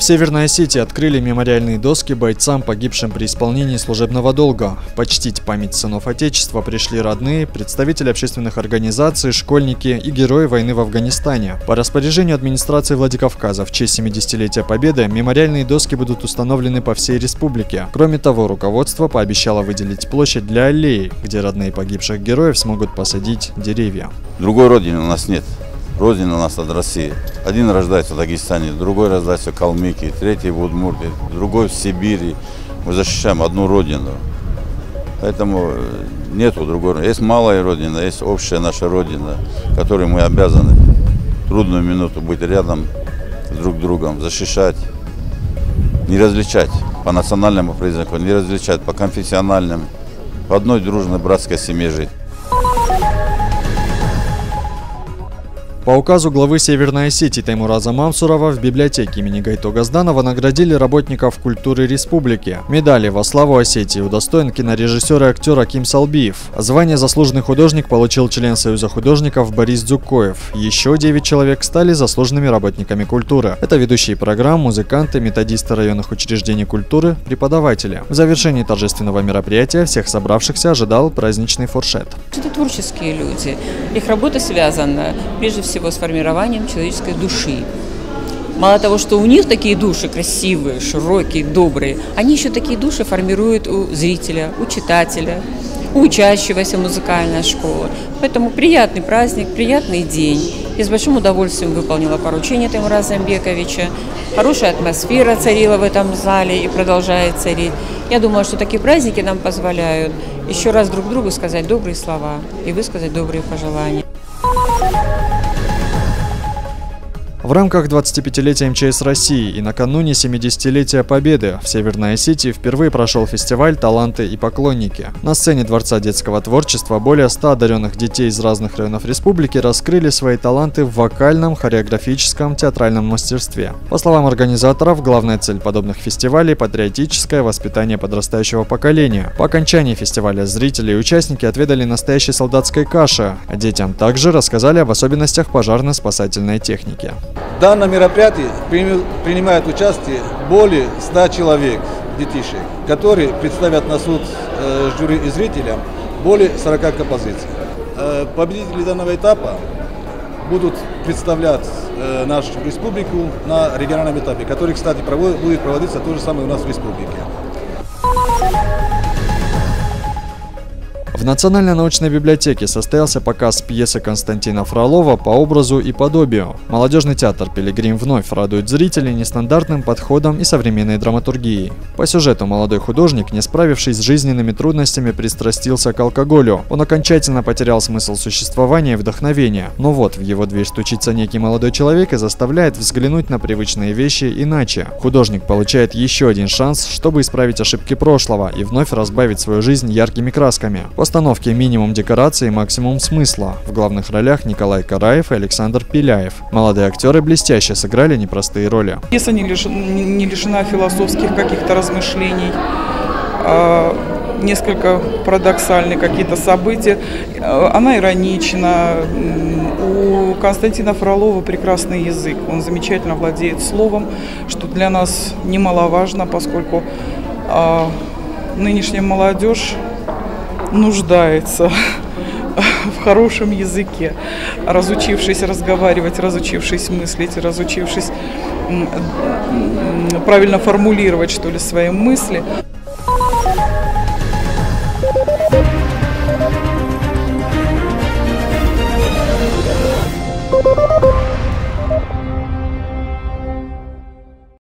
Северной Осетии открыли мемориальные доски бойцам, погибшим при исполнении служебного долга. Почтить память сынов Отечества пришли родные, представители общественных организаций, школьники и герои войны в Афганистане. По распоряжению администрации Владикавказа в честь 70-летия Победы мемориальные доски будут установлены по всей республике. Кроме того, руководство пообещало выделить площадь для аллеи, где родные погибших героев смогут посадить деревья. Другой родины у нас нет. Родина у нас от России. Один рождается в Дагестане, другой рождается в Калмыкии, третий в Удмуртии, другой в Сибири. Мы защищаем одну родину. Поэтому нету другой родины. Есть малая родина, есть общая наша родина, которой мы обязаны в трудную минуту быть рядом с друг другом, защищать, не различать по национальному признаку, не различать по конфессиональным, в одной дружной братской семье жить. По указу главы Северной Осетии Таймураза Мамсурова в библиотеке имени Гайто Газданова наградили работников культуры республики. Медали во славу Осетии удостоен кинорежиссер и актер Аким Салбиев. Звание «Заслуженный художник» получил член Союза художников Борис Дзюкоев. Еще 9 человек стали заслуженными работниками культуры. Это ведущие программ, музыканты, методисты районных учреждений культуры, преподаватели. В завершении торжественного мероприятия всех собравшихся ожидал праздничный фуршет. Это творческие люди. Их работа связана прежде всего с формированием человеческой души. Мало того, что у них такие души красивые, широкие, добрые, они еще такие души формируют у зрителя, у читателя, у учащегося музыкальной школы. Поэтому приятный праздник, приятный день. Я с большим удовольствием выполнила поручение Таймураза Амбековича. Хорошая атмосфера царила в этом зале и продолжает царить. Я думаю, что такие праздники нам позволяют еще раз друг другу сказать добрые слова и высказать добрые пожелания. В рамках 25-летия МЧС России и накануне 70-летия Победы в Северной Осетии впервые прошел фестиваль «Таланты и поклонники». На сцене Дворца детского творчества более 100 одаренных детей из разных районов республики раскрыли свои таланты в вокальном, хореографическом, театральном мастерстве. По словам организаторов, главная цель подобных фестивалей – патриотическое воспитание подрастающего поколения. По окончании фестиваля зрители и участники отведали настоящей солдатской каши, а детям также рассказали об особенностях пожарно-спасательной техники. В данном мероприятии принимает участие более 100 человек, детишек, которые представят на суд жюри и зрителям более 40 композиций. Победители данного этапа будут представлять нашу республику на региональном этапе, который, кстати, будет проводиться то же самое у нас в республике. В Национальной научной библиотеке состоялся показ пьесы Константина Фролова «По образу и подобию». Молодежный театр «Пилигрим» вновь радует зрителей нестандартным подходом и современной драматургией. По сюжету молодой художник, не справившись с жизненными трудностями, пристрастился к алкоголю. Он окончательно потерял смысл существования и вдохновения. Но вот в его дверь стучится некий молодой человек и заставляет взглянуть на привычные вещи иначе. Художник получает еще один шанс, чтобы исправить ошибки прошлого и вновь разбавить свою жизнь яркими красками. В постановке минимум декораций и максимум смысла. В главных ролях Николай Караев и Александр Пиляев. Молодые актеры блестяще сыграли непростые роли. Пьеса не лишена философских каких-то размышлений, несколько парадоксальны какие-то события. Она иронична. У Константина Фролова прекрасный язык. Он замечательно владеет словом, что для нас немаловажно, поскольку нынешняя молодежь нуждается в хорошем языке, разучившись разговаривать, разучившись мыслить, разучившись правильно формулировать, что ли, свои мысли.